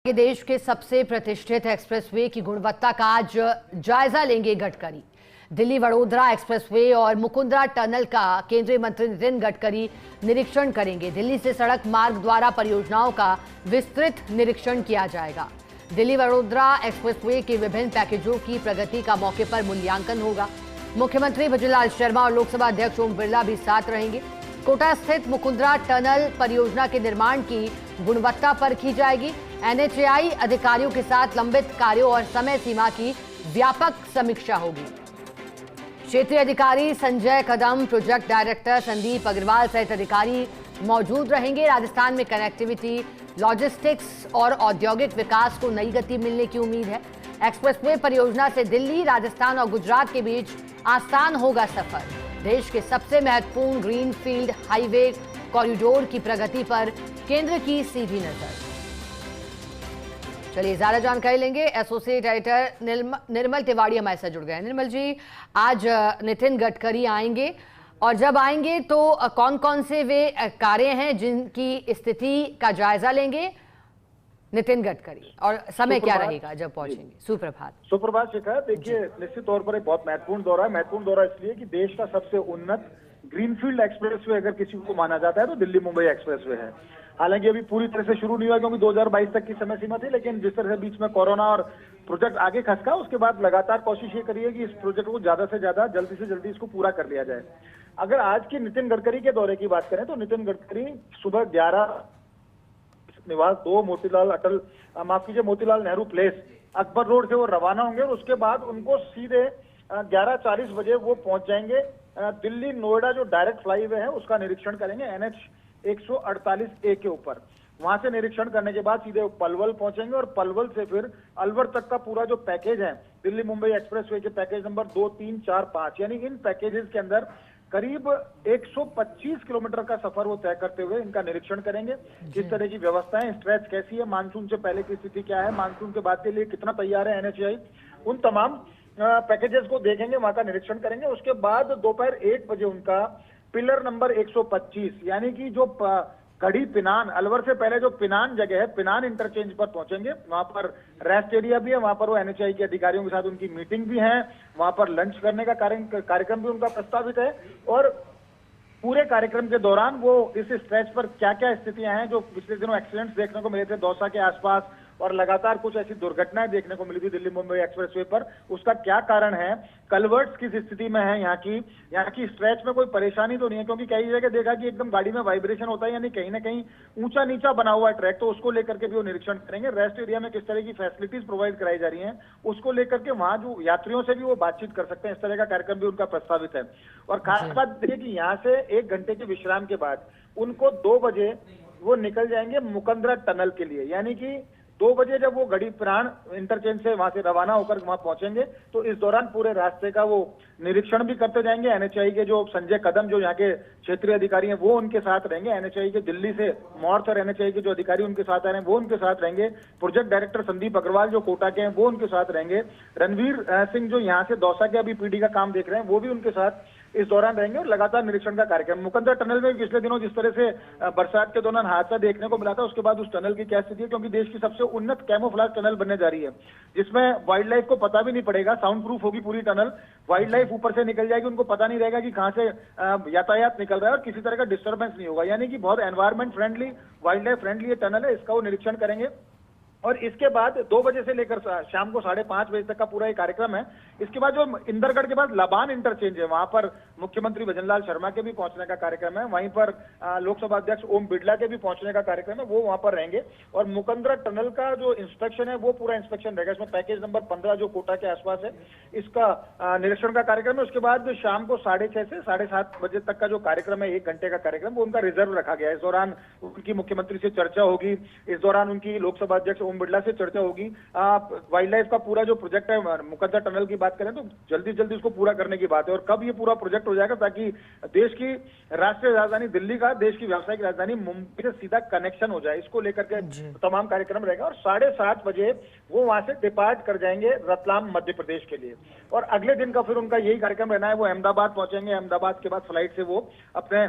कि देश के सबसे प्रतिष्ठित एक्सप्रेसवे की गुणवत्ता का आज जायजा लेंगे गडकरी। दिल्ली वडोदरा एक्सप्रेसवे और मुकुंदरा टनल का केंद्रीय मंत्री नितिन गडकरी निरीक्षण करेंगे। दिल्ली से सड़क मार्ग द्वारा परियोजनाओं का विस्तृत निरीक्षण किया जाएगा। दिल्ली वडोदरा एक्सप्रेसवे के विभिन्न पैकेजों की प्रगति का मौके पर मूल्यांकन होगा। मुख्यमंत्री भजनलाल शर्मा और लोकसभा अध्यक्ष ओम बिरला भी साथ रहेंगे। कोटा स्थित मुकुंदरा टनल परियोजना के निर्माण की गुणवत्ता परखी जाएगी। एनएचएआई अधिकारियों के साथ लंबित कार्यों और समय सीमा की व्यापक समीक्षा होगी। क्षेत्रीय अधिकारी संजय कदम, प्रोजेक्ट डायरेक्टर संदीप अग्रवाल सहित अधिकारी मौजूद रहेंगे। राजस्थान में कनेक्टिविटी, लॉजिस्टिक्स और औद्योगिक विकास को नई गति मिलने की उम्मीद है। एक्सप्रेसवे परियोजना से दिल्ली, राजस्थान और गुजरात के बीच आसान होगा सफर। देश के सबसे महत्वपूर्ण ग्रीनफील्ड हाईवे कॉरिडोर की प्रगति पर केंद्र की सीधी नजर। चलिए ज्यादा जानकारी लेंगे। एसोसिएट एडिटर निर्मल तिवारी हमारे साथ जुड़ गए हैं। निर्मल जी, आज नितिन गडकरी आएंगे और जब आएंगे तो कौन कौन से वे कार्य हैं जिनकी स्थिति का जायजा लेंगे नितिन गडकरी, और समय क्या रहेगा जब पहुंचेंगे? सुप्रभात शिखा। देखिए, निश्चित तौर पर एक बहुत महत्वपूर्ण दौरा है। महत्वपूर्ण दौरा इसलिए कि देश का सबसे उन्नत ग्रीनफील्ड एक्सप्रेसवे अगर किसी को माना जाता है तो दिल्ली मुंबई एक्सप्रेसवे है। हालांकि अभी पूरी तरह से शुरू नहीं हुआ क्योंकि 2022 तक की समय सीमा थी, लेकिन जिस तरह से बीच में कोरोना और प्रोजेक्ट आगे खसका, उसके बाद लगातार कोशिश ये करी है कि इस प्रोजेक्ट को ज्यादा से ज्यादा जल्दी से जल्दी इसको पूरा कर लिया जाए। अगर आज की नितिन गडकरी के दौरे की बात करें तो नितिन गडकरी सुबह 11 निवास 2 मोतीलाल नेहरू प्लेस अकबर रोड से वो रवाना होंगे और उसके बाद उनको सीधे 11:40 बजे वो पहुंच जाएंगे दिल्ली नोएडा जो डायरेक्ट फ्लाईवे है उसका निरीक्षण करेंगे NH 148A के ऊपर। वहां से निरीक्षण करने के बाद सीधे पलवल पहुंचेंगे और पलवल से फिर अलवर तक का पूरा जो पैकेज है दिल्ली मुंबई एक्सप्रेसवे के पैकेज नंबर 2, 3, 4, 5, यानी इन पैकेजेस के अंदर करीब 125 किलोमीटर का सफर वो तय करते हुए इनका निरीक्षण करेंगे। किस तरह की व्यवस्थाएं, स्ट्रेच कैसी है, मानसून से पहले की स्थिति क्या है, मानसून के बाद के लिए कितना तैयार है एनएचएआई, उन तमाम पैकेजेस को देखेंगे, वहां का निरीक्षण करेंगे। उसके बाद दोपहर 1 बजे उनका पिलर नंबर 125 यानी कि जो कड़ी पिनान, अलवर से पहले जो पिनान जगह है, पिनान इंटरचेंज पर पहुंचेंगे। वहां पर रेस्ट एरिया भी है, वहां पर वो एनएचएआई के अधिकारियों के साथ उनकी मीटिंग भी है, वहां पर लंच करने का कार्यक्रम भी उनका प्रस्तावित है। और पूरे कार्यक्रम के दौरान वो इस स्ट्रेच पर क्या क्या स्थितियां हैं, जो पिछले दिनों एक्सीडेंट्स देखने को मिले थे दौसा के आसपास और लगातार कुछ ऐसी दुर्घटनाएं देखने को मिली थी दिल्ली मुंबई एक्सप्रेसवे पर, उसका क्या कारण है, कलवर्ट्स किस स्थिति में है, यहाँ की स्ट्रेच में कोई परेशानी तो नहीं है, क्योंकि कई जगह देखा कि एकदम गाड़ी में वाइब्रेशन होता है, यानी कहीं ना कहीं ऊंचा नीचा बना हुआ है ट्रैक, तो उसको लेकर के भी वो निरीक्षण करेंगे। रेस्ट एरिया में किस तरह की फैसिलिटीज प्रोवाइड कराई जा रही है उसको लेकर के वहां जो यात्रियों से भी वो बातचीत कर सकते हैं, इस तरह का कार्यक्रम भी उनका प्रस्तावित है। और खास बात देखिए कि यहाँ से 1 घंटे के विश्राम के बाद उनको 2 बजे वो निकल जाएंगे मुकुंदरा टनल के लिए, यानी कि 2 बजे जब वो गड़ी प्राण इंटरचेंज से वहां से रवाना होकर वहां पहुंचेंगे तो इस दौरान पूरे रास्ते का वो निरीक्षण भी करते जाएंगे। एनएचएआई के जो संजय कदम जो यहाँ के क्षेत्रीय अधिकारी हैं वो उनके साथ रहेंगे। एनएचएआई के दिल्ली से मॉर्थ और एनएचएआई के जो अधिकारी उनके साथ आ रहे हैं वो उनके साथ रहेंगे। प्रोजेक्ट डायरेक्टर संदीप अग्रवाल जो कोटा के हैं वो उनके साथ रहेंगे। रणवीर सिंह जो यहाँ से दौसा के अभी पीडी का काम देख रहे हैं वो भी उनके साथ इस दौरान रहेंगे और लगातार निरीक्षण का कार्यक्रम। मुकुंदरा टनल में पिछले दिनों जिस तरह से बरसात के दौरान हादसा देखने को मिला था, उसके बाद उस टनल की क्या स्थिति है, क्योंकि देश की सबसे उन्नत कैमोफ्लेज टनल बनने जा रही है जिसमें वाइल्ड लाइफ को पता भी नहीं पड़ेगा, साउंड प्रूफ होगी पूरी टनल, वाइल्ड लाइफ ऊपर से निकल जाएगी, उनको पता नहीं रहेगा कि कहां से यातायात निकल रहा है और किसी तरह का डिस्टर्बेंस नहीं होगा, यानी कि बहुत environment friendly, wild life friendly ये टनल है। इसका वो निरीक्षण करेंगे और इसके बाद 2 बजे से लेकर शाम को 5:30 बजे तक का पूरा ये कार्यक्रम है। इसके बाद जो इंदरगढ़ के बाद लबान इंटरचेंज है, वहां पर मुख्यमंत्री भजनलाल शर्मा के भी पहुंचने का कार्यक्रम है, वहीं पर लोकसभा अध्यक्ष ओम बिरला के भी पहुंचने का कार्यक्रम है, वो वहां पर रहेंगे। और मुकुंदरा टनल का जो इंस्पेक्शन है वो पूरा इंस्पेक्शन रहेगा। इसमें पैकेज नंबर 15 जो कोटा के आसपास है इसका निरीक्षण का कार्यक्रम है। उसके बाद शाम को 6:30 से 7:30 बजे तक का जो कार्यक्रम है, 1 घंटे का कार्यक्रम, वो उनका रिजर्व रखा गया है। इस दौरान उनकी मुख्यमंत्री से चर्चा होगी, इस दौरान उनकी लोकसभा अध्यक्ष ओम बिरला से चर्चा होगी। वाइल्ड लाइफ का पूरा जो प्रोजेक्ट है मुकुंदरा टनल की बात करें तो जल्दी जल्दी उसको पूरा करने की बात है। और कब ये पूरा प्रोजेक्ट हो जाएगा ताकि देश की राष्ट्रीय राजधानी दिल्ली का, देश की व्यावसायिक राजधानी मुंबई से सीधा कनेक्शन हो जाए, इसको लेकर के तमाम कार्यक्रम रहेगा। और 7:30 बजे वो वहां से डिपार्ट कर जाएंगे रतलाम मध्य प्रदेश के लिए। और अगले दिन का फिर उनका यही कार्यक्रम रहना है, वो अहमदाबाद पहुंचेंगे। अहमदाबाद के बाद फ्लाइट से वो अपने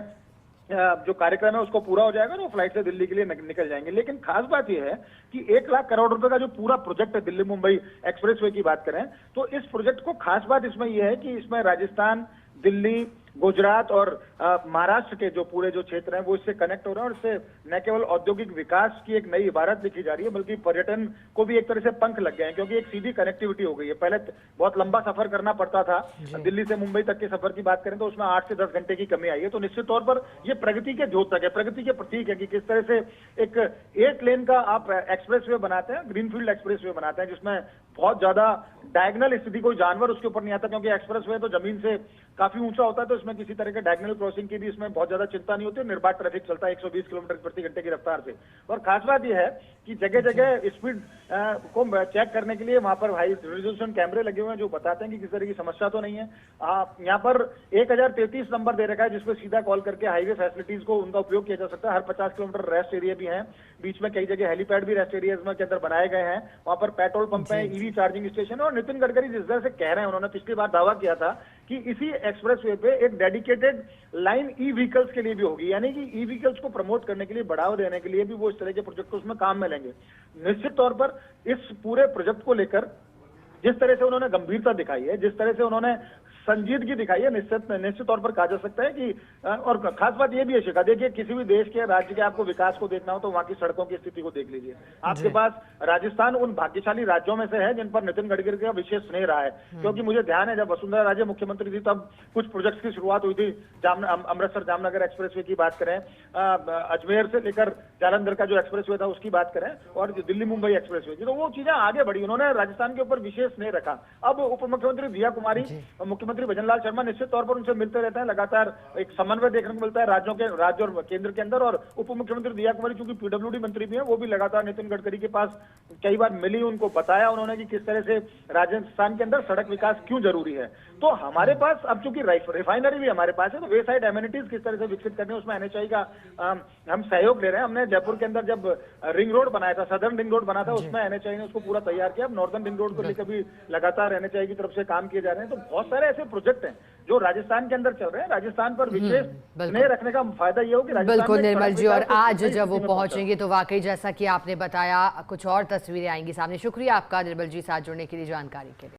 जो कार्यक्रम है उसको पूरा हो जाएगा और वो फ्लाइट से दिल्ली के लिए निकल जाएंगे। लेकिन खास बात यह है कि 1 लाख करोड़ रुपए का जो पूरा प्रोजेक्ट है, दिल्ली मुंबई एक्सप्रेसवे की बात करें तो इस प्रोजेक्ट को खास बात इसमें यह है कि इसमें राजस्थान, दिल्ली, गुजरात और महाराष्ट्र के जो पूरे जो क्षेत्र हैं वो इससे कनेक्ट हो रहे हैं और इससे न केवल औद्योगिक विकास की एक नई इबारत लिखी जा रही है बल्कि पर्यटन को भी एक तरह से पंख लग गए हैं, क्योंकि एक सीधी कनेक्टिविटी हो गई है। पहले बहुत लंबा सफर करना पड़ता था, दिल्ली से मुंबई तक के सफर की बात करें तो उसमें 8 से 10 घंटे की कमी आई है। तो निश्चित तौर पर ये प्रगति के द्योतक है, प्रगति के प्रतीक है कि किस तरह से एक 8 लेन का आप एक्सप्रेसवे बनाते हैं, ग्रीनफील्ड एक्सप्रेसवे बनाते हैं जिसमें बहुत ज्यादा डायगनल स्थिति, कोई जानवर उसके ऊपर नहीं आता, क्योंकि एक्सप्रेसवे तो जमीन से काफी ऊंचा होता है तो इसमें किसी तरह के डायगनल क्रॉसिंग की भी इसमें बहुत ज्यादा चिंता नहीं होती, निर्बाध ट्रैफिक चलता है 120 किलोमीटर प्रति घंटे की रफ्तार से। और खास बात यह है कि जगह जगह स्पीड को चेक करने के लिए वहां पर हाई रेजोल्यूशन कैमरे लगे हुए हैं जो बताते हैं कि किस तरह की समस्या तो नहीं है। यहाँ पर 1033 नंबर दे रखा है जिसपे सीधा कॉल करके हाईवे फैसिलिटीज को उनका उपयोग किया जा सकता है। हर 50 किलोमीटर रेस्ट एरिया भी है, बीच में कई जगह हेलीपैड भी रेस्ट एरिया के अंदर बनाए गए हैं, वहां पर पेट्रोल पंप है, ईवी चार्जिंग स्टेशन है। और नितिन गडकरी जिस तरह से कह रहे हैं, उन्होंने पिछली बार दावा किया था कि इसी एक्सप्रेसवे पे एक डेडिकेटेड लाइन ई व्हीकल्स के लिए भी होगी, यानी कि ई व्हीकल्स को प्रमोट करने के लिए, बढ़ावा देने के लिए भी वो इस तरह के प्रोजेक्ट को उसमें काम में लेंगे। निश्चित तौर पर इस पूरे प्रोजेक्ट को लेकर जिस तरह से उन्होंने गंभीरता दिखाई है, जिस तरह से उन्होंने संजीदगी दिखाई है, निश्चित तौर पर कहा जा सकता है कि और खास बात यह भी है शिखा, देखिए किसी भी देश के राज्य के आपको विकास को देखना हो तो वहां की सड़कों की स्थिति को देख लीजिए। आपके पास राजस्थान उन भाग्यशाली राज्यों में से है जिन पर नितिन गडकरी का विशेष स्नेह रहा है, क्योंकि मुझे ध्यान है जब वसुंधरा राजे मुख्यमंत्री थी तब कुछ प्रोजेक्ट्स की शुरुआत हुई थी। अमृतसर जामनगर एक्सप्रेसवे की बात करें, अजमेर से लेकर जालंधर का जो एक्सप्रेसवे था उसकी बात करें, और दिल्ली मुंबई एक्सप्रेसवे की, तो वो चीजें आगे बढ़ी, उन्होंने राजस्थान के ऊपर विशेष स्नेह रखा। अब उप मुख्यमंत्री दिया कुमारी, मुख्यमंत्री भजनलाल शर्मा निश्चित तौर पर उनसे मिलते रहते हैं, लगातार एक समन्वय देखने को मिलता है राज्य और केंद्र के अंदर। और उप मुख्यमंत्री दिया कुमारी चूंकि पीडब्ल्यूडी मंत्री भी हैं, वो भी लगातार नितिन गडकरी के पास कई बार मिली, उनको बताया उन्होंने कि किस तरह से राजस्थान के अंदर सड़क विकास क्यों जरूरी है। तो हमारे पास अब चूंकि रिफाइनरी भी हमारे पास है, तो वे साइड एमिनिटीज किस तरह से विकसित करने उसमें एनएचआई का हम सहयोग ले रहे हैं। हमने जयपुर के अंदर जब रिंग रोड बनाया था, सदर्न रिंग रोड बना था, उसमें एनएचआई ने उसको पूरा तैयार किया। अब नॉर्दर्न रिंग रोड को लेकर भी लगातार एनएचआई की तरफ से काम किए जा रहे हैं। तो बहुत सारे ऐसे प्रोजेक्ट हैं जो राजस्थान के अंदर चल रहे हैं। राजस्थान पर विशेष स्नेह रखने का फायदा ये हो कि बिल्कुल निर्मल जी, और आज जब वो पहुंचेंगे तो वाकई जैसा कि आपने बताया कुछ और तस्वीरें आएंगी सामने। शुक्रिया आपका निर्मल जी, साथ जुड़ने के लिए, जानकारी के लिए।